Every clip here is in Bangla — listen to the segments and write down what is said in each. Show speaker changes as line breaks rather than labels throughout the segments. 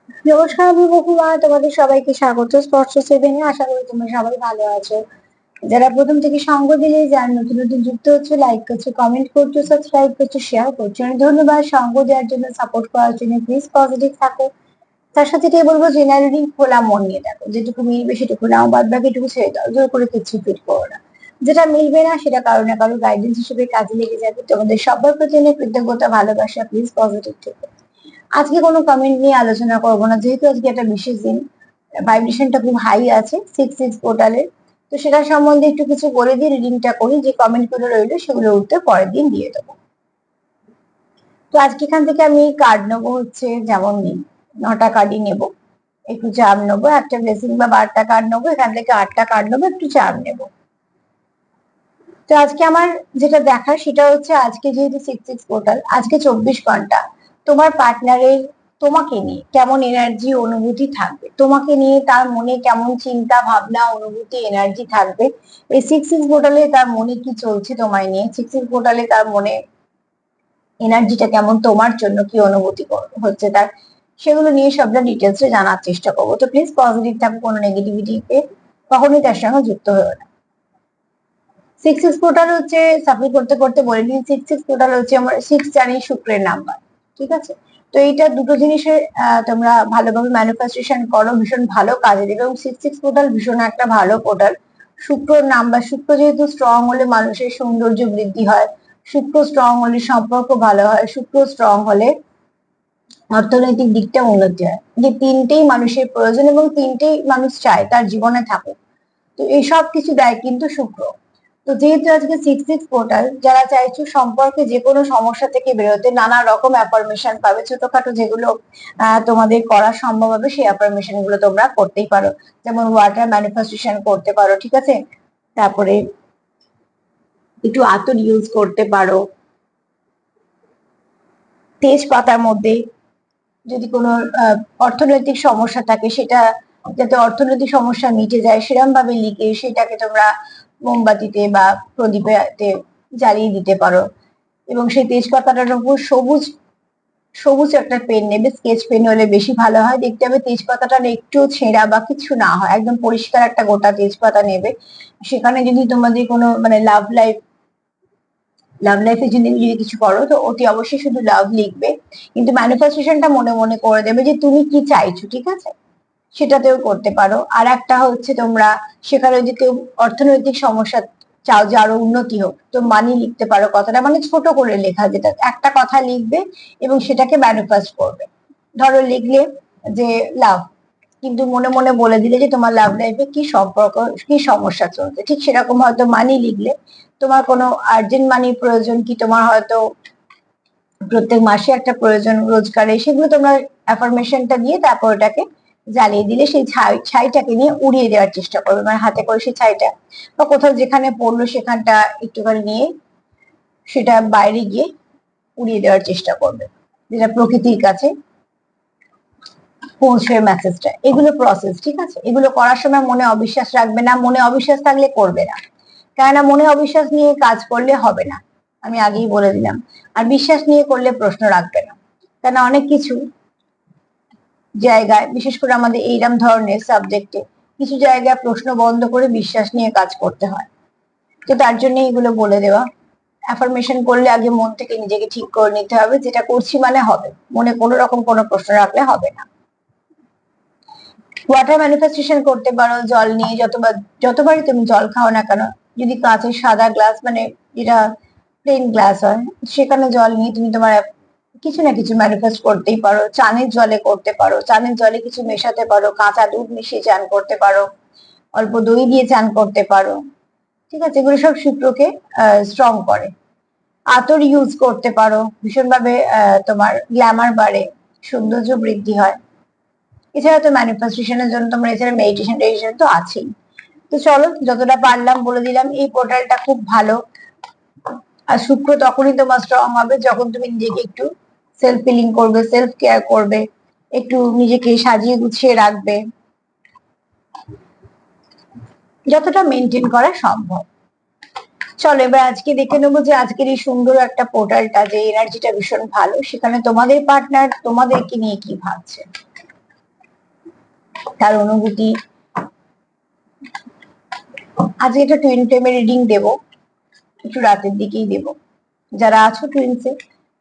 নমস্কার, আমি বহুমা তোমাদের সবাইকে স্বাগত স্পর্শ সেভেনে। আশা করি তোমরা সবাই ভালো আছো। যারা প্রথম থেকে সঙ্গ দিলে, যারা নতুন নতুন যুক্ত হচ্ছে, লাইক করছো, কমেন্ট করছো, সাবস্ক্রাইব করছো, শেয়ার করছো, অনেক ধন্যবাদ। সঙ্গ দেওয়ার জন্য, সাপোর্ট করার জন্য। প্লিজ পজিটিভ থাকো। তার সাথে এটাই বলবো, জেনারেলি খোলা মন নিয়ে দেখো, যেটুকু মিলবে সেটুকু নাও, বাদ বাকিটুকু ছেড়ে দাও, জোর করে কিছু ফিট করো না। যেটা মিলবে না সেটা কারো না কারো গাইডেন্স হিসেবে কাজে লেগে যাবে। তোমাদের সবার প্রতি অনেক কৃতজ্ঞতা, ভালোবাসা। প্লিজ পজিটিভ থেকো। আজকে কোনো কমেন্ট নিয়ে আলোচনা করবো না, যেহেতু আজকে একটা বিশেষ দিন। ভাইব্রেশনটা খুব হাই আছে 6 পোর্টালে। তো সেটা সম্বন্ধে একটু কিছু বলে দিয়ে রিডিংটা করি। যে কমেন্ট গুলো রইলো সেগুলো উত্তর পরের দিন দিয়ে দেবো। তো আজকে এখান থেকে আমি কার্ড নেবো, হচ্ছে যেমন 9টা কার্ডই নেবো। একটু চার্ম নেবো, একটা ব্লেসিং বা 12টা কার্ড নেবো, এখান থেকে 8টা কার্ড নেবো, একটু চার্ম নেবো। তো আজকে আমার যেটা দেখার সেটা হচ্ছে, আজকে যেহেতু 6 পোর্টাল, আজকে 24 ঘন্টা তোমার পার্টনারের তোমাকে নিয়ে কেমন এনার্জি অনুভূতি থাকবে, তোমাকে নিয়ে তার মনে কেমন চিন্তা ভাবনা অনুভূতি এনার্জি থাকবে। এই 6 পোর্টালে তার মনে কি চলছে তোমায় নিয়ে, 6 পোর্টালে তার মনে এনার্জিটা কেমন, তোমার জন্য কি অনুভূতি হচ্ছে তার, সেগুলো নিয়ে সবটা ডিটেলসে জানার চেষ্টা করবো। তো প্লিজ পজিটিভ থাকো, কোনো নেগেটিভিটিতে কখনোই তার সঙ্গে যুক্ত হয়েও না। 6 পোর্টাল হচ্ছে, সাফল করতে করতে বলে দিই, 6 পোর্টাল হচ্ছে আমার 6 জানি শুক্রের নাম্বার। ঠিক আছে। তো এইটা দুটো জিনিসের তোমরা ভালোভাবে ম্যানিফেস্টেশন করো, ভীষণ ভালো কাজে দেবে। এবং 6 পোর্টাল ভীষণ একটা ভালো পোর্টাল। শুক্রর নাম্বার, শুক্র যেহেতু স্ট্রং হলে মানুষের সৌন্দর্য বৃদ্ধি হয়, শুক্র স্ট্রং হলে সম্পর্ক ভালো হয়, শুক্র স্ট্রং হলে অর্থনৈতিক দিকটা উন্নতি হয়। যে তিনটেই মানুষের প্রয়োজন এবং তিনটেই মানুষ চায় তার জীবনে থাকুক। তো এই সব কিছু দেয় কিন্তু শুক্র। তো যেহেতু আজকে 6 পোর্টাল, যারা চাইছো সম্পর্কে যে কোনো সমস্যা থেকে বেরোতে, নানা রকম অ্যাফার্মেশন পাবে, ছোটখাটো যেগুলো তোমাদের করা সম্ভব হবে, সেই অ্যাফার্মেশন গুলো তোমরা করতেই পারো। যেমন ওয়াটার ম্যানিফেস্টেশন করতে পারো, ঠিক আছে। তারপরে একটু আতর ইউজ করতে পারো। তেজপাতার মধ্যে যদি কোনো অর্থনৈতিক সমস্যা থাকে, সেটা যাতে অর্থনৈতিক সমস্যা মিটে যায় সেরকম ভাবে লিখে সেটাকে তোমরা মোমবাতিতে বা প্রদীপে জ্বালিয়ে দিতে পারো। এবং সেই তেজপাতাটার উপর সবুজ সবুজ একটা পেন নেবে, স্কেচ পেন হলে বেশি ভালো হয়। দেখতে হবে তেজপাতাটা একটু ছেঁড়া বা কিছু না হয়, একদম পরিষ্কার একটা গোটা তেজপাতা নেবে। সেখানে যদি তোমাদের কোনো মানে লাভ লাইফে যদি কিছু করো, তো অতি অবশ্যই শুধু লাভ লিখবে। কিন্তু ম্যানিফেস্টেশনটা মনে মনে করে দেবে যে তুমি কি চাইছো, ঠিক আছে। সেটাতেও করতে পারো। আর একটা হচ্ছে, তোমরা সেখানে যদি কেউ অর্থনৈতিক সমস্যা চাও যে আরো উন্নতি হোক, তো মানি লিখতে পারো। কথাটা মানে ছোট করে লেখা, যেটা একটা কথা লিখবে এবং সেটাকে ম্যানিফেস্ট করবে। ধরো লিখলে যে লাভ, কিন্তু মনে মনে বলে দিলে যে তোমার লাভ লাইফে কি সম্পর্ক, কি সমস্যা চলছে। ঠিক সেরকম হয়তো মানি লিখলে, তোমার কোনো আর্জেন্ট মানির প্রয়োজন, কি তোমার হয়তো প্রত্যেক মাসে একটা প্রয়োজন রোজগারে, সেগুলো তোমরা অ্যাফার্মেশনটা দিয়ে তারপর ওটাকে জ্বালিয়ে দিলে সেই ছাইটাকে নিয়ে উড়িয়ে দেওয়ার চেষ্টা করবে। মানে হাতে করে সেই ছাইটা বা কোথাও যেখানে পড়লো সেখানটা একটুখানি নিয়ে সেটা বাইরে গিয়ে উড়িয়ে দেওয়ার চেষ্টা করবে, যেটা প্রকৃতির কাছে পৌঁছবে মেসেজটা। এগুলো প্রসেস, ঠিক আছে। এগুলো করার সময় মনে অবিশ্বাস রাখবে না, মনে অবিশ্বাস থাকলে করবে না। কেননা মনে অবিশ্বাস নিয়ে কাজ করলে হবে না, আমি আগেই বলে দিলাম। আর বিশ্বাস নিয়ে করলে প্রশ্ন রাখবে না, কেন অনেক কিছু জায়গায়, বিশেষ করে আমাদের এইরকম ধরনের সাবজেক্টে, কিছু জায়গায় প্রশ্ন বন্ধ করে বিশ্বাস নিয়ে কাজ করতে হয়। তো তার জন্য এগুলো বলে দেওয়া। অ্যাফার্মেশন করলে আগে মন থেকে নিজেকে ঠিক করে নিতে হবে, যেটা করছি মানে হবে, মনে কোনো রকম কোনো প্রশ্ন রাখলে হবে না। ওয়াটার ম্যানিফেস্টেশন করতে পারো জল নিয়ে, যতবারই তুমি জল খাও না কেন, যদি কাঁচের সাদা গ্লাস, মানে যেটা প্লেন গ্লাস হয়, সেখানে জল নিয়ে তুমি তোমার কিছু না কিছু ম্যানিফেস্ট করতেই পারো। চানের জলে করতে পারো, চানের জলে কিছু মেশাতে পারো, কাঁচা দুধ মিশিয়ে চান করতে পারো, অল্প দই দিয়ে চান করতে পারো, ঠিক আছে। এগুলো সব শুক্রকে স্ট্রং করে। আতর ইউজ করতে পারো, ভীষণভাবে তোমার গ্ল্যামার বাড়ে, সৌন্দর্য বৃদ্ধি হয়। এছাড়া তো ম্যানিফেস্টেশনের জন্য তোমরা এছাড়া মেডিটেশন টেডিটেশন তো আছেই। তো চলো, যতটা পারলাম বলে দিলাম। এই পোর্টালটা খুব ভালো। আর শুক্র তখনই তোমার স্ট্রং হবে যখন তুমি নিজেকে একটু সেলফ ফিলিং করবে, সেলফ কেয়ার করবে, একটু নিজেকে সাজিয়ে গুছিয়ে রাখবে, যতটা মেনটেন করা সম্ভব। চলো এবার আজকে দেখে নেবো যে আজকের এই সুন্দর একটা পোর্টালটা, যে এনার্জিটা ভীষণ ভালো, সেখানে তোমাদের পার্টনার তোমাদেরকে নিয়ে কি ভাবছে। তার অনুভূতি। আজকে একটা টুইন ফ্লেমের রিডিং দেবো, একটু রাতের দিকেই দেবো। যারা আছো টুইন্সে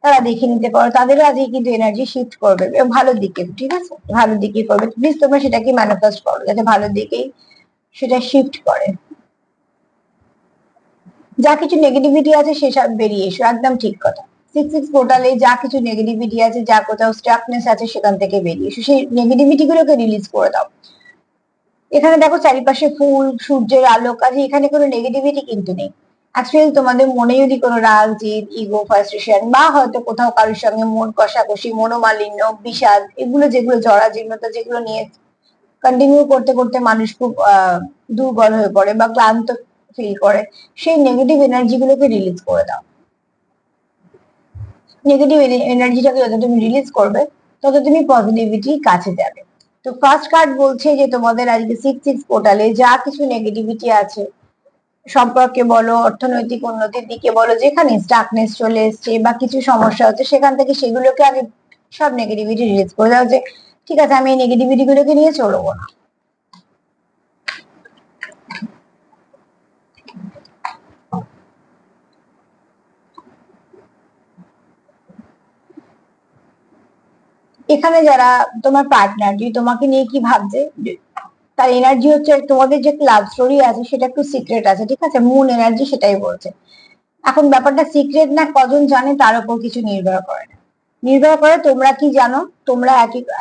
তারা দেখে নিতে পারো, তাদেরও আজকে কিন্তু এনার্জি শিফট করবে ভালোর দিকে, ঠিক আছে? ভালোর দিকে করবে, প্লিজ তোমরা সেটাকে ম্যানিফেস্ট করো যাতে ভালোর দিকেই সেটা শিফট করে। যা কিছু নেগেটিভিটি আছে সেসব বেরিয়ে এসো, একদম ঠিক কথা। 6-6 পোর্টালে যা কিছু নেগেটিভিটি আছে, যা কোথাও স্টাকনেস আছে সেখান থেকে বেরিয়ে এসো, সেই নেগেটিভিটি গুলোকে রিলিজ করে দাও। এখানে দেখো চারিপাশে ফুল, সূর্যের আলো, কাজে এখানে কোনো নেগেটিভিটি কিন্তু নেই। অ্যাকচুয়ালি তোমাদের মনে যদি কোনো রাগ, জেদ, ইগো, ফ্রাস্ট্রেশন বা হয়তো কোথাও কারোর সঙ্গে মন কষাকষি, মনোমালিন্য, বিষাদ, এগুলো যেগুলো জরাজীর্ণতা যেগুলো নিয়ে কন্টিনিউ করতে করতে মানুষ খুব দুর্বল হয়ে পড়ে বা ক্লান্ত ফিল করে, সেই নেগেটিভ এনার্জি গুলোকে রিলিজ করে দাও। নেগেটিভ এনার্জিটাকে যত তুমি রিলিজ করবে তত তুমি পজিটিভিটি কাছে যাবে। তো ফার্স্ট কার্ড বলছে যে তোমাদের আজকে 6-6 পোর্টালে যা কিছু নেগেটিভিটি আছে, সম্পর্কে বলো, অর্থনৈতিক উন্নতির দিকে বলো, যেখানে স্টাকনেস চলে এসছে বা কিছু সমস্যা হচ্ছে সেখান থেকে সেগুলোকে আগে সব নেগেটিভিটি রিলিজ করে দাও, যে ঠিক আছে আমি এই নেগেটিভিটি গুলোকে নিয়ে চলবো না। এখানে যারা তোমার পার্টনার যদি তোমাকে নিয়ে কি ভাবছে, তার এনার্জি হচ্ছে তোমাদের যে লাভ স্টোরি আছে সেটা একটু সিক্রেট আছে, ঠিক আছে? মুন এনার্জি সেটাই বলছে। এখন ব্যাপারটা সিক্রেট না কজন জানে তার উপর কিছু নির্ভর করে না, নির্ভর করে তোমরা কি জানো, তোমরা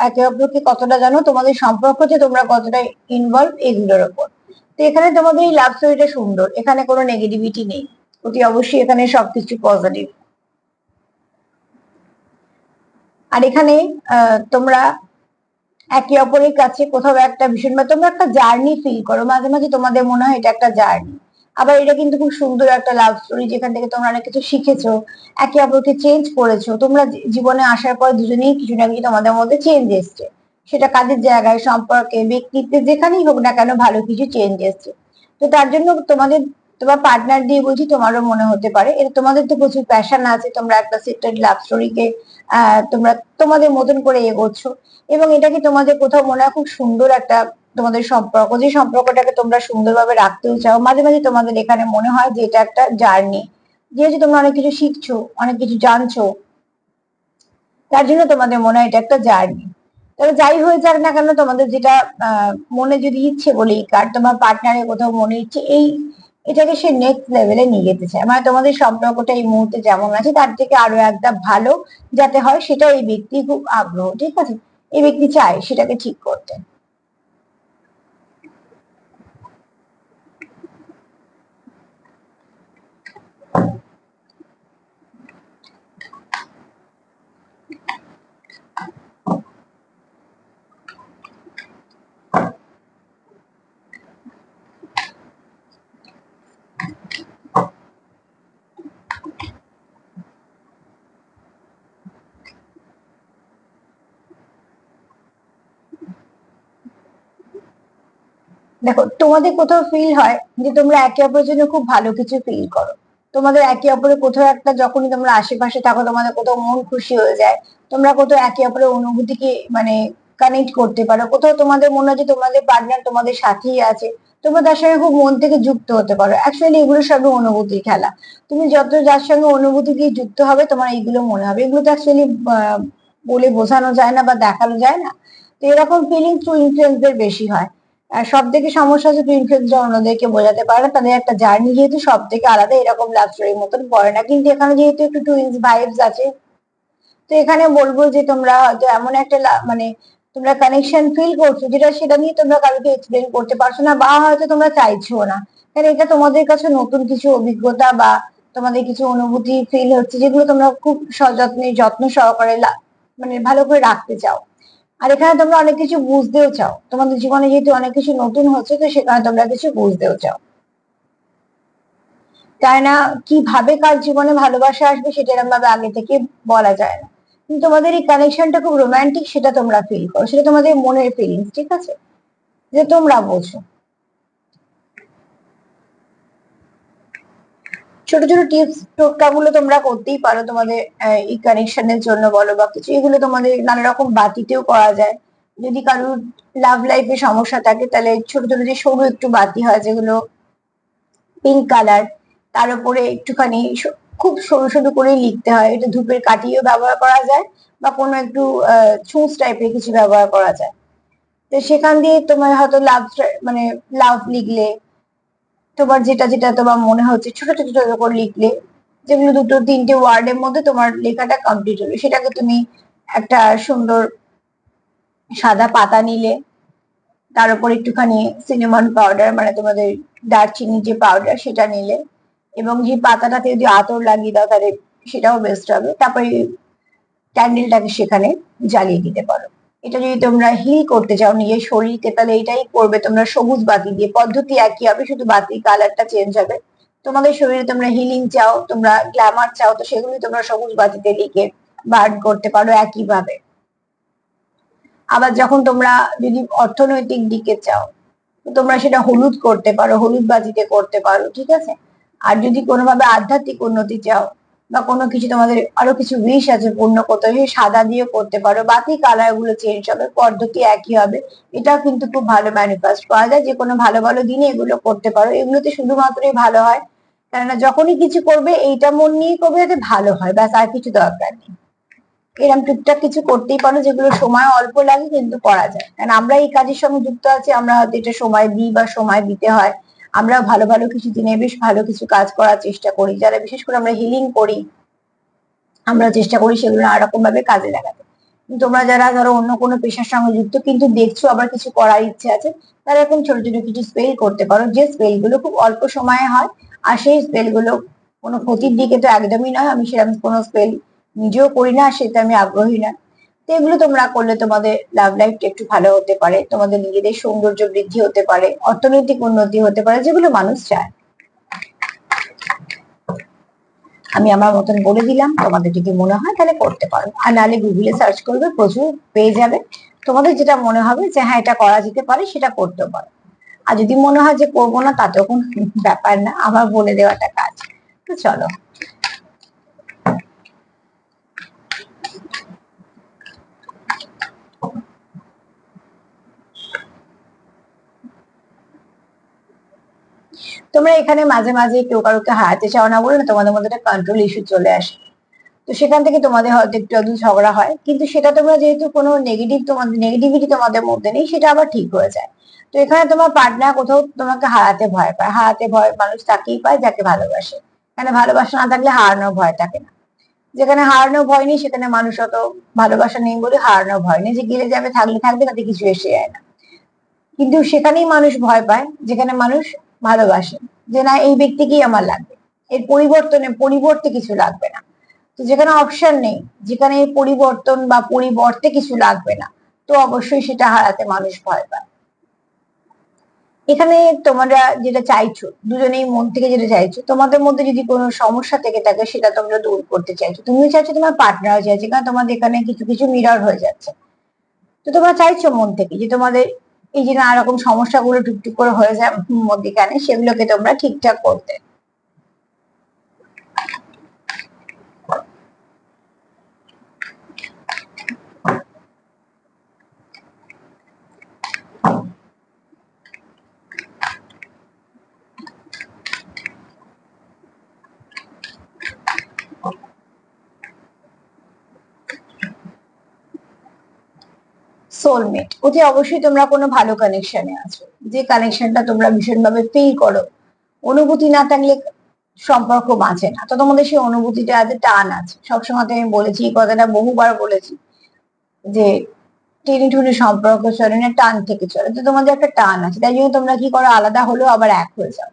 একে অপরকে কতটা জানো, তোমাদের সম্পর্কতে তোমরা কতটা ইনভলভ, এগুলোর উপর। তো এখানে তোমাদের এই লাভ স্টোরিটা সুন্দর, এখানে কোনো নেগেটিভিটি নেই, অতি অবশ্যই এখানে সবকিছু পজিটিভ। আর এখানে তোমরা একে অপরের কাছে কোথাও একটা ভীষণ বা তোমরা একটা জার্নি ফিল করো, মাঝে মাঝে তোমাদের মনে হয় এটা একটা জার্নি। আবার এটা কিন্তু খুব সুন্দর একটা লাভ স্টোরি, যেখান থেকে তোমরা অনেক কিছু শিখেছো, একে অপরকে চেঞ্জ করেছো। তোমরা জীবনে আসার পর দুজনেই কিছু না কিছু তোমাদের মধ্যে চেঞ্জ এসছে, সেটা কাজের জায়গায়, সম্পর্কে, ব্যক্তিত্বে, যেখানেই হোক না কেন ভালো কিছু চেঞ্জ এসছে। তো তার জন্য তোমার পার্টনার দিয়ে বলছি, তোমারও মনে হতে পারে এটা তোমাদের তো প্রচুর প্যাশন আছে, তোমরা একটা সেক্রেট লাভ স্টোরিকে তোমরা তোমাদের মতন করে এগোচ্ছ, এবং এটাকে তোমাদের কোথাও মনে হয় খুব সুন্দর একটা তোমাদের সম্পর্ক, যে সম্পর্কটাকে তোমরা সুন্দরভাবে রাখতেও চাও। মাঝে মাঝে তোমাদের এখানে মনে হয় যে এটা একটা জার্নি, যেহেতু তোমরা অনেক কিছু শিখছো, অনেক কিছু জানছো, তার জন্য তোমাদের মনে হয় এটা একটা জার্নি। তবে যাই হয়ে যাক না কেন, তোমাদের যেটা মনে যদি ইচ্ছে বলি, কার তোমার পার্টনারের কোথাও মনে ইচ্ছে এটাকে সে নেক্সট লেভেলে নিয়ে যেতে চায়, মানে তোমাদের সম্পর্কটা এই মুহূর্তে যেমন আছে তার থেকে আরো একটা ভালো যাতে হয়, সেটা এই ব্যক্তি খুব আগ্রহ, ঠিক আছে? এই ব্যক্তি চায় সেটাকে ঠিক করতে। দেখো তোমাদের কোথাও ফিল হয় যে তোমরা একে অপরের জন্য খুব ভালো কিছু ফিল করো, তোমাদের একে অপরের কোথাও একটা, যখনই তোমরা আশেপাশে থাকো তোমাদের কোথাও মন খুশি হয়ে যায়, তোমরা কোথাও একে অপরের অনুভূতিকে মানে কানেক্ট করতে পারো, কোথাও তোমাদের মনে হয় যে তোমাদের পার্টনার তোমাদের সাথেই আছে, তোমরা তার সঙ্গে খুব মন থেকে যুক্ত হতে পারো। অ্যাকচুয়ালি এগুলো সবই অনুভূতির খেলা, তুমি যত যার সঙ্গে অনুভূতি দিয়ে যুক্ত হবে তোমার এইগুলো মনে হবে, এগুলো তো অ্যাকচুয়ালি বলে বোঝানো যায় না বা দেখানো যায় না। তো এরকম ফিলিংস টু ইনফ্লুয়েন্সদের বেশি হয়। আর সব থেকে সমস্যা হচ্ছে টুইন ফ্লেমসরা অন্যদেরকে বোঝাতে পারে না, তাদের একটা জার্নি যেহেতু সব থেকে আলাদা, এরকম লাভ স্টোরির মতন পড়ে না। কিন্তু এখানে যেহেতু একটু টুইন্স ভাইবস আছে, তো এখানে বলবো যে তোমরা হয়তো এমন একটা মানে তোমরা কানেকশন ফিল করছো যেটা, সেটা নিয়ে তোমরা কাউকে এক্সপ্লেন করতে পারছো না, বা হয়তো তোমরা চাইছো না, কারণ এটা তোমাদের কাছে নতুন কিছু অভিজ্ঞতা বা তোমাদের কিছু অনুভূতি ফিল হচ্ছে, যেগুলো তোমরা খুব সযত্নে যত্ন সহকারে মানে ভালো করে রাখতে চাও। আর এখানে তোমরা অনেক কিছু বুঝতেও চাও, তোমাদের জীবনে যেহেতু অনেক কিছু নতুন হচ্ছে, তো সেখানে তোমরা কিছু বুঝতেও চাও। তাই না? কিভাবে কার জীবনে ভালোবাসা আসবে সেটা এরকম ভাবে আগে থেকে বলা যায় না, কিন্তু তোমাদের এই কানেকশনটা খুব রোমান্টিক, সেটা তোমরা ফিল করো, সেটা তোমাদের মনের ফিলিংস, ঠিক আছে? যে তোমরা বোঝো। ছোট ছোট টিপস টোটকা গুলো তোমরা করতেই পারো তোমাদের এই কানেকশনের জন্য বলো বা কিছু, এগুলো তোমাদের নানা রকম বাতিতেও করা যায়, যদি কারোর লাভ লাইফে সমস্যা থাকে তাহলে ছোট ছোট যে সরু একটু বাতি হয় যেগুলো পিঙ্ক কালার, তার উপরে একটুখানি খুব সরু সরু করে লিখতে হয়, এটা ধূপের কাঠিও ব্যবহার করা যায় বা কোনো একটু ছুঁচ টাইপের কিছু ব্যবহার করা যায়। তো সেখান দিয়ে তোমার হয়তো লাভ, মানে লাভ লিখলে, তোমার যেটা যেটা তোমার মনে হচ্ছে ছোট ছোট ছোট করে লিখলে, যেগুলো দুটো তিনটে ওয়ার্ডের মধ্যে তোমার লেখাটা কমপ্লিট হলো, সেটাকে তুমি একটা সুন্দর সাদা পাতা নিলে, তার উপর একটুখানি সিনেমন পাউডার মানে তোমাদের দারচিনি যে পাউডার সেটা নিলে, এবং যে পাতাটাতে যদি আতর লাগিয়ে দাও তাহলে সেটাও বেস্ট হবে। তারপরে ক্যান্ডেলটাকে সেখানে জ্বালিয়ে দিতে পারো। এটা যদি তোমরা হিল করতে চাও নিজের শরীরকে তাহলে এটাই করবে তোমরা সবুজ বাতি দিয়ে, পদ্ধতি একই হবে, শুধু বাতি কালারটা চেঞ্জ হবে। তোমাদের শরীরে তোমরা হিলিং চাও, তোমরা গ্ল্যামার চাও, তো সেগুলি তোমরা সবুজ বাতিতে লিখে বার্ন করতে পারো একই ভাবে। আবার যখন তোমরা যদি অর্থনৈতিক দিকে চাও তোমরা সেটা হলুদ করতে পারো, হলুদ বাজিতে করতে পারো, ঠিক আছে। আর যদি কোনোভাবে আধ্যাত্মিক উন্নতি চাও বা কোনো কিছু তোমাদের আরো কিছু উইশ আছে পূর্ণ করতে হবে, সাদা দিয়ে করতে পারো, বাকি কালার গুলো চেঞ্জ হবে, পদ্ধতি একই হবে। এটাও কিন্তু খুব ভালো ম্যানিফেস্ট করা যায়, যে কোনো ভালো ভালো দিনে এগুলো করতে পারো। এগুলোতে শুধুমাত্রই ভালো হয়, কেননা যখনই কিছু করবে এইটা মন নিয়ে করবে যাতে ভালো হয়, ব্যাস, আর কিছু দরকার নেই। এরকম টুকটাক কিছু করতেই পারো যেগুলো সময় অল্প লাগে কিন্তু করা যায়, কারণ আমরা এই কাজের সঙ্গে যুক্ত আছি, আমরা হয়তো এটা সময় দিই বা সময় দিতে হয়। আমরা ভালো ভালো কিছু দিনে বেশ ভালো কিছু কাজ করার চেষ্টা করি, যারা বিশেষ করে আমরা হিলিং করি আমরা চেষ্টা করি সেগুলো নানা রকম ভাবে কাজে লাগাতে। তোমরা যারা ধরো অন্য কোনো পেশার সঙ্গে যুক্ত কিন্তু দেখছো আবার কিছু করার ইচ্ছে আছে, তারা এরকম ছোট ছোট কিছু স্পেল করতে পারো, যে স্পেল গুলো খুব অল্প সময়ে হয়। আর সেই স্পেল গুলো কোনো ক্ষতির দিকে তো একদমই নয়, আমি সেরকম কোনো স্পেল নিজেও করি না, সেটা আমি আগ্রহী না। তো এগুলো তোমরা করলে তোমাদের লাভ লাইফটা একটু ভালো হতে পারে, তোমাদের নিজেদের সৌন্দর্য বৃদ্ধি হতে পারে, অর্থনৈতিক উন্নতি হতে পারে, যেগুলো মানুষ চায়। আমি আমার মতন বলে দিলাম, তোমাদের যদি মনে হয় তাহলে করতে পারো, আর নাহলে গুগলে সার্চ করবে, প্রচুর পেয়ে যাবে। তোমাদের যেটা মনে হবে যে হ্যাঁ এটা করা যেতে পারে সেটা করতে পারো। আর যদি মনে হয় যে করবো না, তাতেও কোনো ব্যাপার না, আমার বলে দেওয়াটা কাজ। তো চলো, তোমরা এখানে মাঝে মাঝে কেউ কারোকে হারাতে চাও না বলে না তোমাদের মধ্যে একটা কন্ট্রোল ইস্যু চলে আসে, তো সেখান থেকে তোমাদের হয়তো একটু আধটু ঝগড়া হয়, কিন্তু সেটা তোমরা যেহেতু কোনো নেগেটিভ, তোমাদের নেগেটিভিটি তোমাদের মধ্যে নেই, সেটা আবার ঠিক হয়ে যায়। তো এখানে তোমার পার্টনার কোথাও তোমাকে হারাতে ভয় পায়, হারাতে ভয় মানুষ তাকেই পায় যাকে ভালোবাসে। এখানে ভালোবাসা না থাকলে হারানোর ভয় থাকে না। যেখানে হারানোর ভয় নেই সেখানে মানুষ অত, ভালোবাসা নেই বলে হারানোর ভয় নেই, যে গেলে যাবে থাকলে থাকবে, তাতে কিছু এসে যায় না। কিন্তু সেখানেই মানুষ ভয় পায় যেখানে মানুষ ভালোবাসে, যে না এই ব্যক্তিকেই আমার লাগবে, এর পরিবর্তে কিছু লাগবে না। তো যেখানে অপশন নেই, যেখানে পরিবর্তন বা পরিবর্তে কিছু লাগবে না, তো অবশ্যই সেটা হারাতে মানুষ ভয় পায়। এখানে তোমরা যেটা চাইছো, দুজনেই মন থেকে যেটা চাইছো, তোমাদের মধ্যে যদি কোনো সমস্যা থেকে থাকে সেটা তোমরা দূর করতে চাইছো, তুমি চাইছো, তোমার পার্টনারও চাইছে, কারণ তোমাদের এখানে কিছু কিছু মিরর হয়ে যাচ্ছে। তো তোমরা চাইছো মন থেকে যে তোমাদের এই যে নানা রকম সমস্যাগুলো টুকটুক করে হয়ে যায় মধ্যিখানে, সেগুলোকে তোমরা ঠিকঠাক করতে। সোলমেট, অতি অবশ্যই তোমরা কোনো ভালো কানেকশনে আছো, যে কানেকশনটা তোমরা ভীষণভাবে ফিল করো। অনুভূতি না থাকলে সম্পর্ক বাঁচে না, তো তোমাদের সেই অনুভূতিটা আছে, টান আছে। সবসময় আমি বলেছি এই কথাটা, বহুবার বলেছি যে টেনে টুনে সম্পর্ক চলে না, টান থেকে চলে। তো তোমাদের একটা টান আছে, তাই জন্য তোমরা কি করো, আলাদা হলেও আবার এক হয়ে যাও।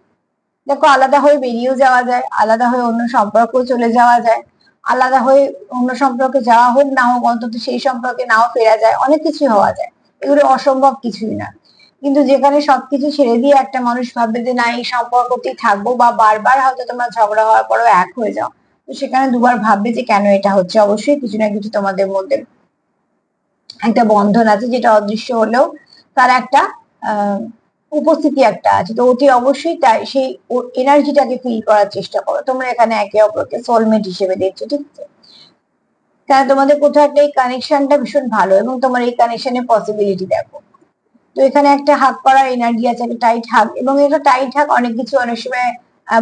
দেখো, আলাদা হয়ে বেরিয়েও যাওয়া যায়, আলাদা হয়ে অন্য সম্পর্কেও চলে যাওয়া যায়, আলাদা হয়ে অন্য সম্পর্কে যাওয়া হোক না হোক, অন্তত সেই সম্পর্কে নাও ফেরা যায়, অনেক কিছু হওয়া যায়, এগুলো অসম্ভব কিছুই না। কিন্তু যেখানে সবকিছু ছেড়ে দিয়ে একটা মানুষ ভাববে যে না এই সম্পর্কতেই থাকবো, বা বারবার হয়তো তোমার ঝগড়া হওয়ার পরও এক হয়ে যাও, তো সেখানে দুবার ভাববে যে কেন এটা হচ্ছে। অবশ্যই কিছু না কিছু তোমাদের মধ্যে একটা বন্ধন আছে, যেটা অদৃশ্য হলেও তার একটা আহ উপস্থিতি একটা আছে। তো অতি অবশ্যই তাই সেই এনার্জিটাকে ফিল করার চেষ্টা করো। তোমরা এখানে একে অপরকে সোলমেট হিসেবে দেখছো, ঠিক আছে। কারণ তোমাদের কোথাও একটা এই কানেকশনটা ভীষণ ভালো এবং তোমার এই কানেকশনের পসিবিলিটি দেখো। তো এখানে একটা হাগ করার এনার্জি আছে, একটা টাইট হাগ, এবং এটা টাইট হাগ অনেক কিছু অনেক সময়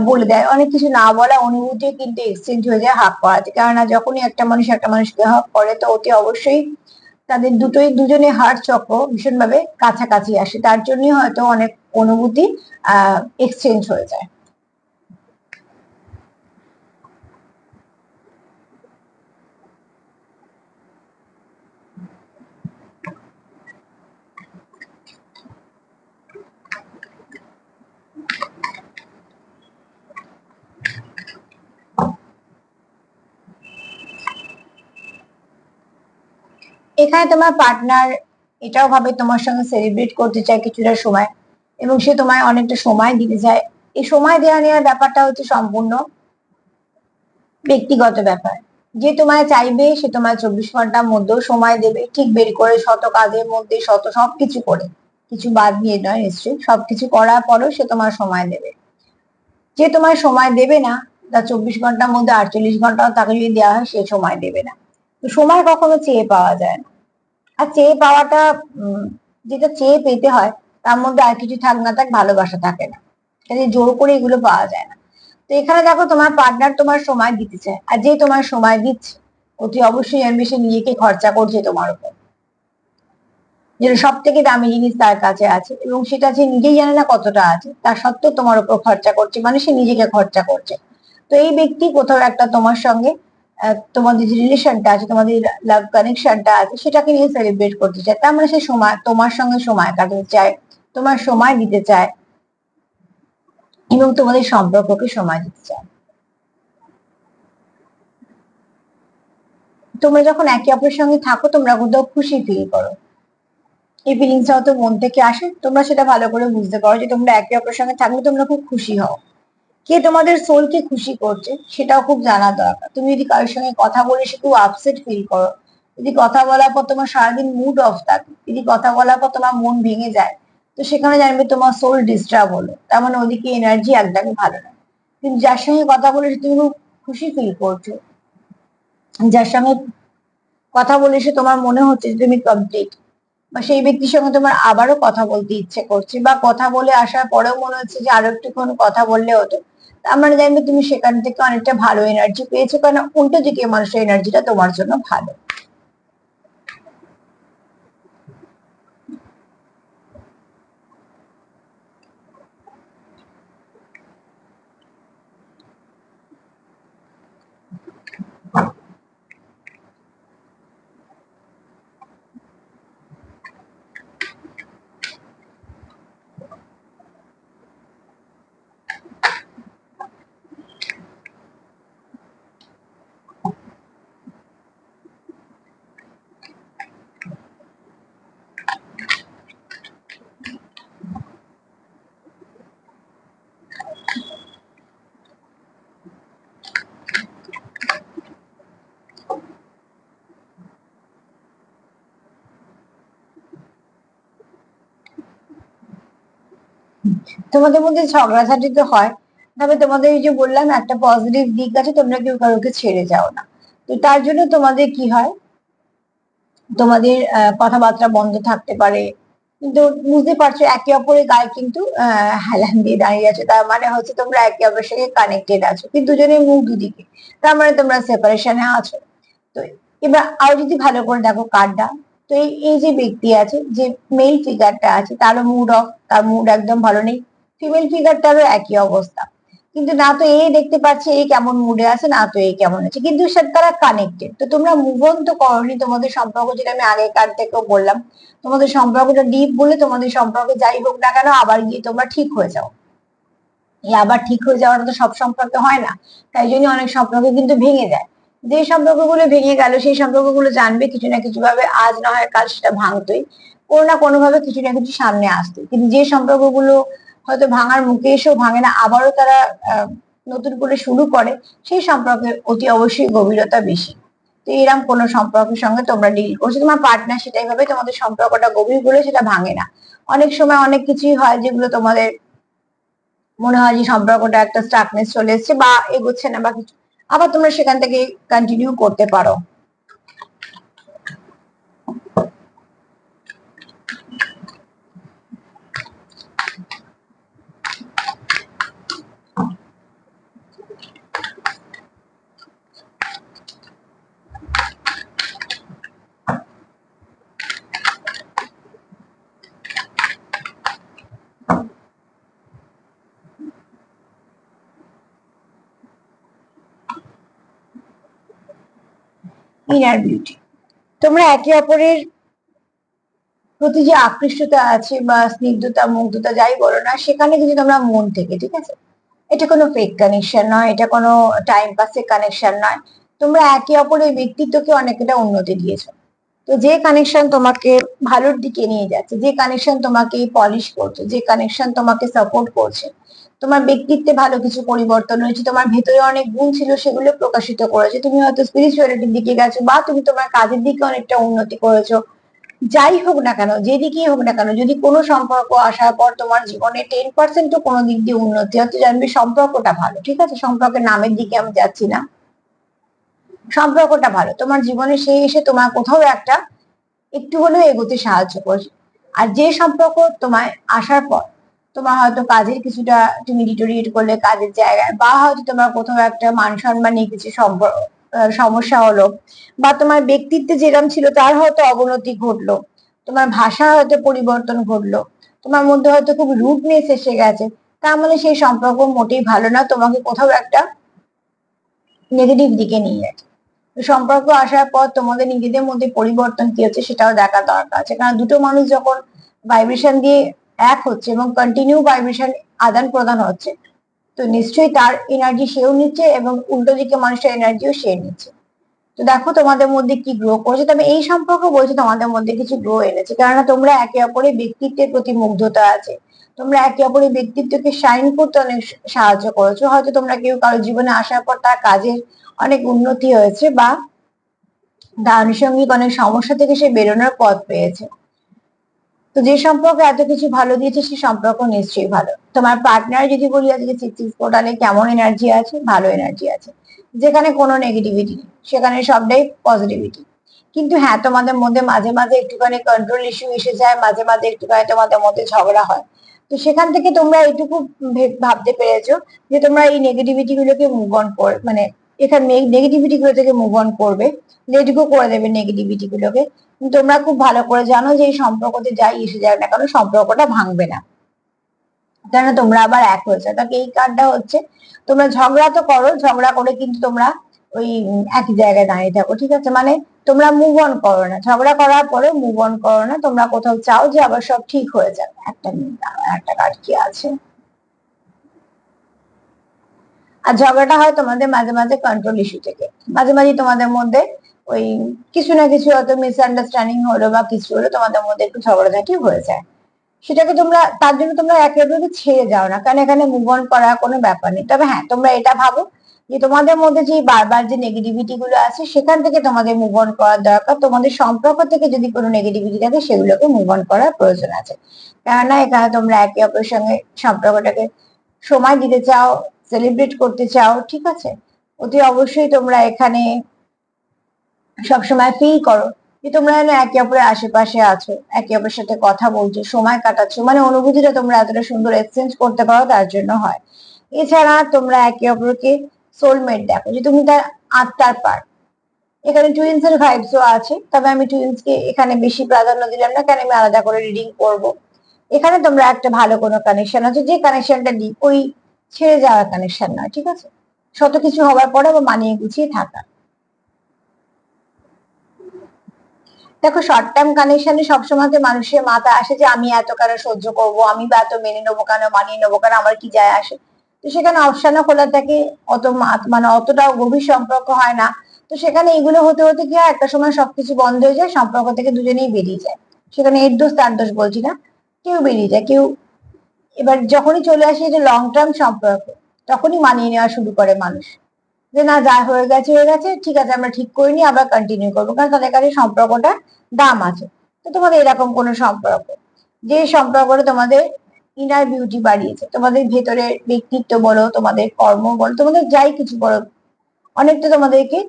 বলে দেয়, অনেক কিছু না বলা অনুভূতি কিন্তু এক্সচেঞ্জ হয়ে যায় হাগ করাতে। কেননা যখনই একটা মানুষ একটা মানুষকে হাগ করে তো অতি অবশ্যই তাদের দুজনে হার্ট চক্র ভীষণ ভাবে কাছাকাছি আসে, তার জন্যই হয়তো অনেক অনুভূতি এক্সচেঞ্জ হয়ে যায়। এখানে তোমার পার্টনার এটাও ভাবে তোমার সঙ্গে সেলিব্রেট করতে চায় কিছুটা সময়, এবং সে তোমায় অনেকটা সময় দিতে চায়। এই সময় দেওয়া নেওয়ার ব্যাপারটা হচ্ছে সম্পূর্ণ ব্যক্তিগত ব্যাপার। যে তোমায় চাইবে সে তোমায় 24 ঘন্টার মধ্যেও সময় দেবে, ঠিক বের করে, শত কাজের মধ্যে শত সবকিছু করে, কিছু বাদ দিয়ে নয় নিশ্চয়ই, সবকিছু করার পরেও সে তোমার সময় দেবে। যে তোমার সময় দেবে না, তার 24 ঘন্টার মধ্যে 48 ঘন্টাও তাকে যদি দেওয়া হয় সে সময় দেবে না। তো সময় কখনো চেয়ে পাওয়া যায় না। আর চেয়ে পাওয়াটা যেটা চেয়ে পেতে হয় তার মধ্যে আর কিছু থাক না থাক ভালোবাসা থাকে না, কাজে জোর করে এগুলো পাওয়া যায় না। তো এখানে দেখো তোমার পার্টনার তোমার সময় দিতে চায়, আর যে তোমার সময় দিচ্ছে অতি অবশ্যই জানবে সে নিজেকে খরচা করছে তোমার উপর, যেটা সব থেকে দামি জিনিস তার কাছে আছে, এবং সেটা সে নিজেই জানে না কতটা আছে, তার সত্ত্বেও তোমার উপর খরচা করছে, মানে সে নিজেকে খরচা করছে। তো এই ব্যক্তি কোথাও একটা তোমার সঙ্গে তোমাদের যে রিলেশনটা আছে, তোমাদের লাভ কানেকশনটা আছে, সেটাকে নিয়ে সেলিব্রেট করতে চায়। তার মানে সে সময় তোমার সঙ্গে সময় কাটাতে চায়, তোমার সময় দিতে চায়, এবং তোমাদের সম্পর্ককে সময় দিতে চায়। তোমরা যখন একে অপরের সঙ্গে থাকো তোমরা কোথাও খুশি ফিল করো, এই ফিলিংসটাও তো মন থেকে আসে, তোমরা সেটা ভালো করে বুঝতে পারো যে তোমরা একে অপরের সঙ্গে থাকলে তোমরা খুব খুশি হও। কে তোমাদের সোলকে খুশি করছে সেটাও খুব জানা দরকার। তুমি যদি কারোর সঙ্গে কথা বলে সে খুব আপসেট ফিল করো, যদি কথা বলার পর তোমার সারাদিন মুড অফ থাকে, যদি কথা বলার পর তোমার মন ভেঙে যায়, তো সেখানে জানবে তোমার সোল ডিস্টার্ব হলো, তার মানে ওদিকে এনার্জি একদমই ভালো না। কিন্তু যার সঙ্গে কথা বলে তুমি খুব খুশি ফিল করছো, যার সঙ্গে কথা বলে সে তোমার মনে হচ্ছে যে তুমি কমপ্লিট, বা সেই ব্যক্তির সঙ্গে তোমার আবারও কথা বলতে ইচ্ছে করছে, বা কথা বলে আসার পরেও মনে হচ্ছে যে আরো একটুক্ষণ কথা বললে হতো, তার মানে জানবে তুমি সেখান থেকে অনেকটা ভালো এনার্জি পেয়েছো, কারণ উল্টো দিকে মানুষের এনার্জিটা তোমার জন্য ভালো। তোমাদের মধ্যে ঝগড়াঝাটি তো হয়, তবে তোমাদের এই যে বললাম একটা পজিটিভ দিক আছে, তোমরা কেউ কারোকে ছেড়ে যাও না। তো তার জন্য তোমাদের কি হয়, তোমাদের কথাবার্তা বন্ধ থাকতে পারে, কিন্তু বুঝতে পারছো একে অপরের গায়ে কিন্তু হেলান দিয়ে দাঁড়িয়ে আছে, তার মানে হচ্ছে তোমরা একে অপরের সঙ্গে কানেক্টেড আছো, কিন্তু দুজনের মুখ দুদিকে, তার মানে তোমরা সেপারেশনে আছো। তো এবার আরো যদি ভালো করে দেখো কার্ডটা, তো এই যে ব্যক্তি আছে, যে মেল ফিগারটা আছে, তারও মুড অফ, তার মুড একদম ভালো নেই। ফিমেল ফিগারটারও একই অবস্থা, কিন্তু না তো এ দেখতে পাচ্ছে এ কেমন মুডে আছে, না তো এ কেমন আছে, কিন্তু তারা কানেক্টেড। তো তোমরা মুভ অন তো করনি তোমাদের সম্পর্ক, যেটা আমি আগেকার থেকেও বললাম, তোমাদের সম্পর্কটা ডিপ বলে তোমাদের সম্পর্কে যাই হোক না কেন আবার গিয়ে তোমরা ঠিক হয়ে যাও। এই আবার ঠিক হয়ে যাওয়াটা তো সব সম্পর্কে হয় না, তাই জন্য অনেক সম্পর্ক কিন্তু ভেঙে যায়। যে সম্পর্কগুলো ভেঙে গেল সেই সম্পর্কগুলো জানবে কিছু না কিছু ভাবে, আজ না হয় কাল সেটা ভাঙতোই, কোনো না কোনো ভাবে কিছু না কিছু সামনে আসতো। কিন্তু যে সম্পর্কগুলো হয়তো ভাঙার মুখে এসেও ভাঙে না, আবারও তারা নতুন করে শুরু করে, সেই সম্পর্কে অতি অবশ্যই গভীরতা বেশি। তো এরকম কোনো সম্পর্কের সঙ্গে তোমরা ডিল করছো, তোমার পার্টনার সেটাই ভাবে, তোমাদের সম্পর্কটা গভীর বলে সেটা ভাঙে না। অনেক সময় অনেক কিছুই হয় যেগুলো তোমাদের মনে হয় যে সম্পর্কটা একটা স্টাকনেস চলে এসেছে বা এগোচ্ছে না বা কিছু, আবার তোমরা সেখান থেকে কন্টিনিউ করতে পারো। Inner beauty. তোমরা একে অপরের প্রতি যে আকৃষ্টতা আছে বা স্নিগ্ধতা মুগ্ধতা যাই বলো না, সেখানে কিন্তু তোমরা মন থেকে, ঠিক আছে, এটা কোনো ফেক কানেকশন নয়, এটা কোনো টাইম পাসের কানেকশন নয়। তোমরা একে অপরের ব্যক্তিত্বকে অনেকটা উন্নতি দিয়েছো। তো যে কানেকশন তোমাকে ভালোর দিকে নিয়ে যাচ্ছে, যে কানেকশন তোমাকে পলিশ করছে, যে কানেকশন তোমাকে সাপোর্ট করছে, তোমার ব্যক্তিত্বে ভালো কিছু পরিবর্তন হয়েছে, তোমার ভেতরে অনেক গুণ ছিল সেগুলো প্রকাশিত করেছে, তুমি হয়তো স্পিরিচুয়ালিটির দিকে গেছো বা তুমি তোমার কাজের দিকে অনেকটা উন্নতি করেছো। যাই হোক না কেন, যেদিকেই হোক না কেন, যদি কোনো সম্পর্ক আসার পর তোমার জীবনে 10% কোনো দিক দিয়ে উন্নতি হচ্ছে, জানবে সম্পর্কটা ভালো, ঠিক আছে। সম্পর্কের নামের দিকে আমি যাচ্ছি না, সম্পর্কটা ভালো, তোমার জীবনে সে এসে তোমার কোথাও একটা একটু হলেও এগোতে সাহায্য করছে। আর যে সম্পর্ক তোমায় আসার পর তোমার হয়তো কাজের কিছুটা তুমি ডিটোরিয়েট করলে কাজের জায়গায়, বা হয়তো তোমার কোথাও একটা মান সম্মান নিয়ে কিছু সমস্যা হলো, বা তোমার ব্যক্তিত্বে যেরকম ছিল তার হয়তো অবনতি ঘটলো, তোমার ভাষা হয়তো পরিবর্তন ঘটলো, তোমার মধ্যে হয়তো খুব রুডনেস এসে গেছে, তার মানে সেই সম্পর্ক মোটেই ভালো না, তোমাকে কোথাও একটা নেগেটিভ দিকে নিয়ে যাচ্ছে। সম্পর্ক আসার পর তোমাদের নিজেদের মধ্যে পরিবর্তন কি হচ্ছে সেটাও দেখা দরকার আছে, কারণ দুটো মানুষ যখন ভাইব্রেশন দিয়ে এক হচ্ছে এবং কন্টিনিউ ভাইব্রেশন আদান প্রদান হচ্ছে, তো নিশ্চয়ই তার এনার্জি সেও নিচ্ছে এবং উল্টো দিকে মানুষের এনার্জিও সে নিচ্ছে। তো দেখো তোমাদের মধ্যে কি গ্রো করছে, তবে এই সম্পর্ক বলছে তোমাদের মধ্যে কিছু গ্রো এনেছে, কেননা তোমরা একে অপরের ব্যক্তিত্বের প্রতি মুগ্ধতা আছে, তোমরা একে অপরের ব্যক্তিত্বকে শাইন করতে অনেক সাহায্য করেছো। হয়তো তোমরা কেউ কারো জীবনে আসার পর তার কাজের অনেক উন্নতি হয়েছে, বা তার আনুষঙ্গিক অনেক সমস্যা থেকে সে বেরোনোর পথ পেয়েছে। তো যে সম্পর্ক এত কিছু ভালো দিয়েছে সে সম্পর্ক নিশ্চয়ই ভালো। তোমার পার্টনার যদি বলি আজকে সিক্স পোর্টালে কেমন এনার্জি আছে, ভালো এনার্জি আছে, যেখানে কোনো নেগেটিভিটি নেই, সেখানে সবটাই পজিটিভিটি। কিন্তু হ্যাঁ, তোমাদের মধ্যে মাঝে মাঝে একটুখানি কন্ট্রোল ইস্যু এসে যায়, মাঝে মাঝে একটুখানি তোমাদের মধ্যে ঝগড়া হয়। তো সেখান থেকে তোমরা এইটুকু ভাবতে পেরেছো যে তোমরা এই নেগেটিভিটি গুলোকে মুভ অন করে, মানে এখানে নেগেটিভিটি গুলো থেকে মুভ অন করবে, লেট গো করে দেবে নেগেটিভিটি গুলোকে। তোমরা খুব ভালো করে জানো যে এই সম্পর্কতে যাই এসে যায় না কেন, সম্পর্কটা ভাঙবে না, কেন তোমরা আবার এক হয়েছে। তাকে এই কার্ডটা হচ্ছে, তোমরা ঝগড়া তো করো, ঝগড়া করে কিন্তু তোমরা ওই একই জায়গায় দাঁড়িয়ে থাকো, ঠিক আছে, মানে তোমরা মুভ অন করো না, ঝগড়া করার পরে মুভ অন করো না, তোমরা কোথাও চাও যে আবার সব ঠিক হয়ে যাবে। একটা মিনিট, একটা কার্ড কি আছে। আর ঝগড়াটা হয় তোমাদের মাঝে মাঝে কন্ট্রোল ইস্যু থেকে, মাঝে মাঝে তোমাদের মধ্যে ওই কিছু না কিছু হয়তো মিসআন্ডারস্ট্যান্ডিং হলো বা কিছু হলো, তোমাদের মধ্যে একটু ঝগড়াঝাটি হয়ে যায়। সেটাকে তোমরা, তার জন্য তোমরা একে অপরকে ছেড়ে যাও না, কারণ এখানে মুভ অন করার কোনো ব্যাপার নেই। তবে হ্যাঁ, তোমরা এটা ভাবো যে তোমাদের মধ্যে যে বারবার যে নেগেটিভিটি গুলো আছে সেখান থেকে তোমাদের মুভ অন করার দরকার, তোমাদের সম্পর্ক থেকে যদি কোনো নেগেটিভিটি থাকে সেগুলোকে মুভ অন করার প্রয়োজন আছে। কেননা এখানে তোমরা একে অপরের সঙ্গে সম্পর্কটাকে সময় দিতে চাও, সেলিব্রেট করতে চাও, ঠিক আছে। অতি অবশ্যই তোমরা এখানে সবসময় ফিল করো যে তোমরা যেন একে অপরের আশেপাশে আছো, একে অপরের সাথে কথা বলছো, সময় কাটাচ্ছো, মানে অনুভূতিটা তোমরা এতটা সুন্দর এক্সচেঞ্জ করতে পারো তার জন্য হয়। এছাড়া তোমরা একে অপরকে সোলমেট দেখো, যে তুমি তার আত্মার পার। এখানে টুইন্স এর ভাইবসও আছে, তবে আমি টুইন্স কে এখানে বেশি প্রাধান্য দিলাম না, কারণ আমি আলাদা করে রিডিং করব। এখানে তোমরা একটা ভালো কোনো কানেকশন আছে, যে কানেকশনটা ওই ছেড়ে যাওয়ার কানেকশন নয়, ঠিক আছে, শত কিছু হওয়ার পরে মানিয়ে গুছিয়ে থাকা। দেখো, শর্ট টার্ম কানেকশনে সবসময় মানুষের মাথা আসে যে আমি এত কেন সহ্য করব, আমি বা এত মেনে নেবো কেন, মানিয়ে নেবো কেন, আমার কি যায় আসে। তো সেখানে অপশানও খোলা থাকে, অত মানে অতটাও গভীর সম্পর্ক হয় না। তো সেখানে এগুলো হতে হতে কি হয়, একটা সময় সবকিছু বন্ধ হয়ে যায়, সম্পর্ক থেকে দুজনেই বেরিয়ে যায়। সেখানে এর দোষ তার দোষ বলছি না, কেউ বেরিয়ে যায় কেউ। এবার যখনই চলে আসে যে লং টার্ম সম্পর্ক, তখনই মানিয়ে নেওয়া শুরু করে মানুষ, যে না, যা হয়ে গেছে হয়ে গেছে, ঠিক আছে, আমরা ঠিক করিনি, আবার কন্টিনিউ করবো, কারণ তাদের কাছে সম্পর্কটা দাম আছে। তো তোমাদের এরকম কোনো সম্পর্ক, যে সম্পর্কটা তোমাদের ইনার বিউটি বাড়িয়েছে, তোমাদের ভেতরের ব্যক্তিত্ব বলো, তোমাদের কর্ম বলো, তোমাদের যাই কিছু বলো, অনেকটা তোমাদেরকে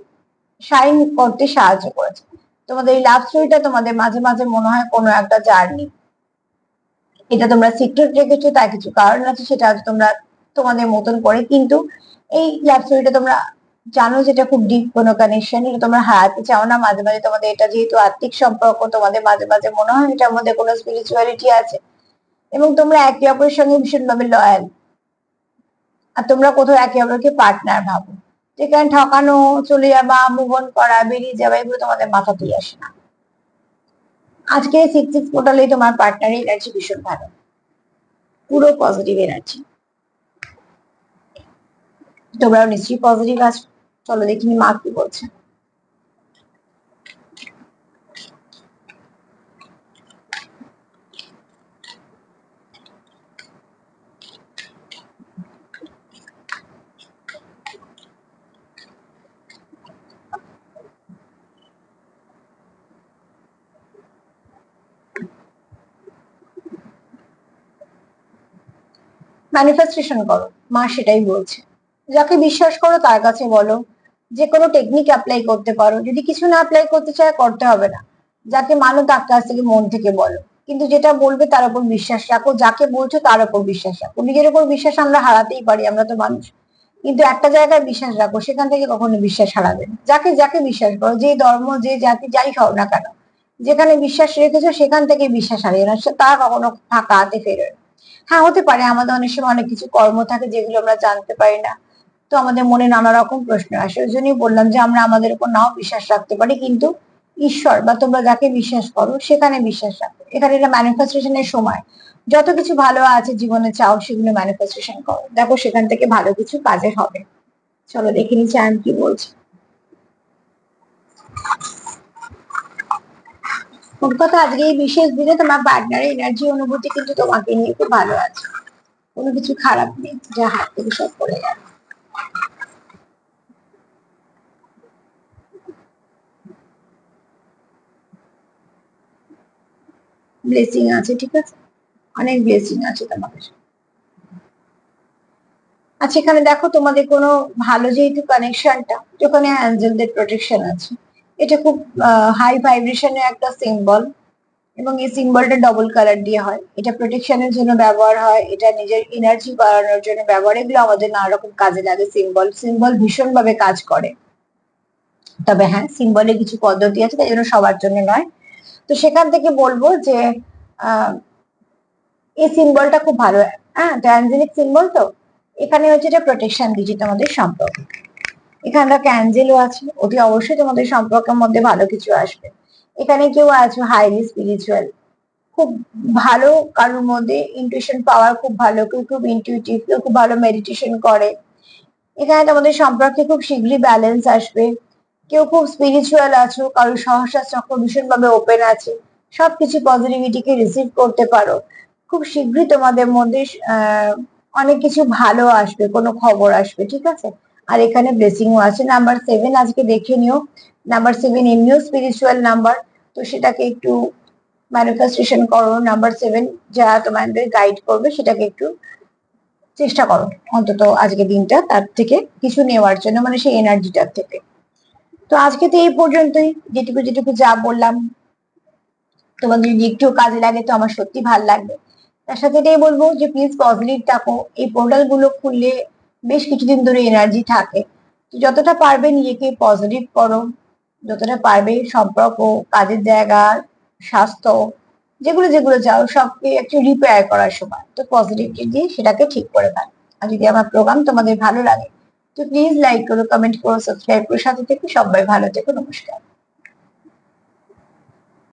শাইন করতে সাহায্য করেছে। তোমাদের এই লাভ স্টোরিটা তোমাদের মাঝে মাঝে মনে হয় কোনো একটা জার্নি, এটা তোমরা সিক্রেট রেখেছো, তাই কিছু কারণ আছে, সেটা হচ্ছে তোমরা তোমাদের মতন করে, কিন্তু এই লাভ স্টোরিটা তোমরা জানো যেটা খুব ডিপ কোনো কানেকশন, এটা তোমরা হারাতে চাও না। মাঝে মাঝে তোমাদের এটা যেহেতু আত্মিক সম্পর্ক, তোমাদের মাঝে মাঝে মনে হয় এটার মধ্যে কোনো স্পিরিচুয়ালিটি আছে, এবং তোমরা একে অপরের সঙ্গে ভীষণভাবে লয়াল, আর তোমরা কোথাও একে অপরকে পার্টনার ভাবো। যেখানে ঠকানো, চলে যাবা, মুভ অন করা, বেরিয়ে যাবা, এগুলো তোমাদের মাথাতেই আসে না। আজকে 6-6 পোর্টালে তোমার পার্টনারের এনার্জি ভীষণ ভালো, পুরো পজিটিভ এনার্জি। তোমরাও নিশ্চয়ই পজিটিভ আছো। চলো দেখিনি মা কি বলছে। ম্যানিফেস্টেশন করো, মা সেটাই বলছে। যাকে বিশ্বাস করো তার কাছে বলো, যে কোনো টেকনিক অ্যাপ্লাই করতে পারো, যদি কিছু না অ্যাপ্লাই করতে চায় করতে হবে না। যাকে মানো তার কাছ থেকে মন থেকে বলো, কিন্তু যেটা বলবে তার উপর বিশ্বাস রাখো, যাকে বলছো তার উপর বিশ্বাস রাখো। নিজের উপর বিশ্বাস আমরা হারাতেই পারি, আমরা তো মানুষ, কিন্তু একটা জায়গায় বিশ্বাস রাখো, সেখান থেকে কখনো বিশ্বাস হারাবে না। যাকে যাকে বিশ্বাস করো, যে ধর্ম, যে জাতি, যাই হও না কেন, যেখানে বিশ্বাস রেখেছো সেখান থেকে বিশ্বাস হারিয়ে না, তা কখনো ফাঁকা হাতে ফেরোয়। হ্যাঁ, হতে পারে আমাদের অনেক সময় অনেক কিছু কর্ম থাকে যেগুলো আমরা জানতে পারি না, তো আমাদের মনে নানা রকম প্রশ্ন আসে। ওই জন্যই বললাম যে আমরা আমাদের উপর নাও বিশ্বাস রাখতে পারি, কিন্তু ঈশ্বর বা তোমরা যাকে বিশ্বাস করো সেখানে বিশ্বাস রাখো। এখানে এটা ম্যানিফেস্টেশনের সময়, যত কিছু ভালো আছে জীবনে চাও সেগুলো ম্যানিফেস্টেশন করো, দেখো সেখান থেকে ভালো কিছু কাজের হবে। চলো দেখে নিচ্ছি আমি কি বলছি। মোট কথা, আজকে এই বিশেষ দিনে তোমার পার্টনারের এনার্জি অনুভূতি কিন্তু তোমাকে নিয়ে খুব ভালো আছে, কোনো কিছু খারাপ নেই, যা হাত থেকে সব পড়ে গেল। ব্লেসিং আছে, ঠিক আছে, অনেক ব্লেসিং আছে তোমাদের। আচ্ছা, এখানে দেখো তোমাদের কোনো ভালো যেহেতু কানেকশনটা, যেখানে অ্যাঞ্জেলদের প্রোটেকশন আছে, এটা খুব হাই ভাইব্রেশনের একটা সিম্বল, এবং এই সিম্বলটা ডবল কালার দিয়ে হয়। এটা প্রোটেকশনের জন্য ব্যবহার হয়, এটা নিজের এনার্জি বাড়ানোর জন্য ব্যবহার, এগুলো আমাদের নানা রকম কাজে লাগে। সিম্বল সিম্বল ভীষণ ভাবে কাজ করে, তবে হ্যাঁ সিম্বলে কিছু পদ্ধতি আছে, তাই জন্য সবার জন্য নয়। তো সেখান থেকে বলবো যে আহ এই সিম্বলটা খুব ভালো। হ্যাঁ, তো অ্যাঞ্জেলিক সিম্বল, তো এখানে হচ্ছে এটা প্রোটেকশন দিচ্ছে তোমাদের সম্পর্কে। এখানে একটা ক্যান্ডেলও আছে, অতি অবশ্যই তোমাদের সম্পর্কের মধ্যে ভালো কিছু আসবে। এখানে কেউ আছে হাইলি স্পিরিচুয়াল, খুব ভালো, কারোর মধ্যে ইনটিউশন পাওয়ার খুব ভালো, কেউ খুব ইনটিউটিভ, কেউ খুব ভালো মেডিটেশন করে। এখানে তোমাদের সম্পর্কে খুব শীঘ্রই ব্যালেন্স আসবে। কেউ খুব স্পিরিচুয়াল আছো, কারোর সহসা চক্র ভীষণ ভাবে ওপেন আছে, সবকিছু পজিটিভিটিকে রিসিভ করতে পারো। খুব শীঘ্রই তোমাদের মধ্যে অনেক কিছু ভালো আসবে, কোনো খবর আসবে, ঠিক আছে। আর এখানে ব্লেসিংও আছে। নাম্বার 7 আজকে দেখে নিও। নাম্বার 7 এমনিও স্পিরিচুয়াল নাম্বার, তো সেটাকে একটু ম্যানিফেস্টেশন করো। নাম্বার 7 যা তোমাদের গাইড করবে সেটাকে একটু চেষ্টা করো, অন্তত আজকে দিনটা তার থেকে কিছু নেওয়ার জন্য, মানে সেই এনার্জিটার থেকে। তো আজকে তো এই পর্যন্তই, যেটুকু যেটুকু যা বললাম তোমাদের যদি একটু কাজে লাগে তো আমার সত্যি ভালো লাগবে। তার সাথে এটাই বলবো যে প্লিজ পজিটিভ থাকো। এই পোর্টাল গুলো খুললে বেশ কিছুদিন ধরে এনার্জি থাকে, তো যতটা পারবে নিজেকে পজিটিভ করো, যতটা পারবে সম্পর্ক, কাজের জায়গা, স্বাস্থ্য, যেগুলো যেগুলো চাও সবকে একটু রিপেয়ার করার সময় তো পজিটিভিটি দিয়ে সেটাকে ঠিক করে ফেলো। আর যদি আমার প্রোগ্রাম তোমাদের ভালো লাগে তো প্লিজ লাইক করো, কমেন্ট করো, সাবস্ক্রাইব করো, সাথে থেকে সবাই ভালো থেকো, নমস্কার।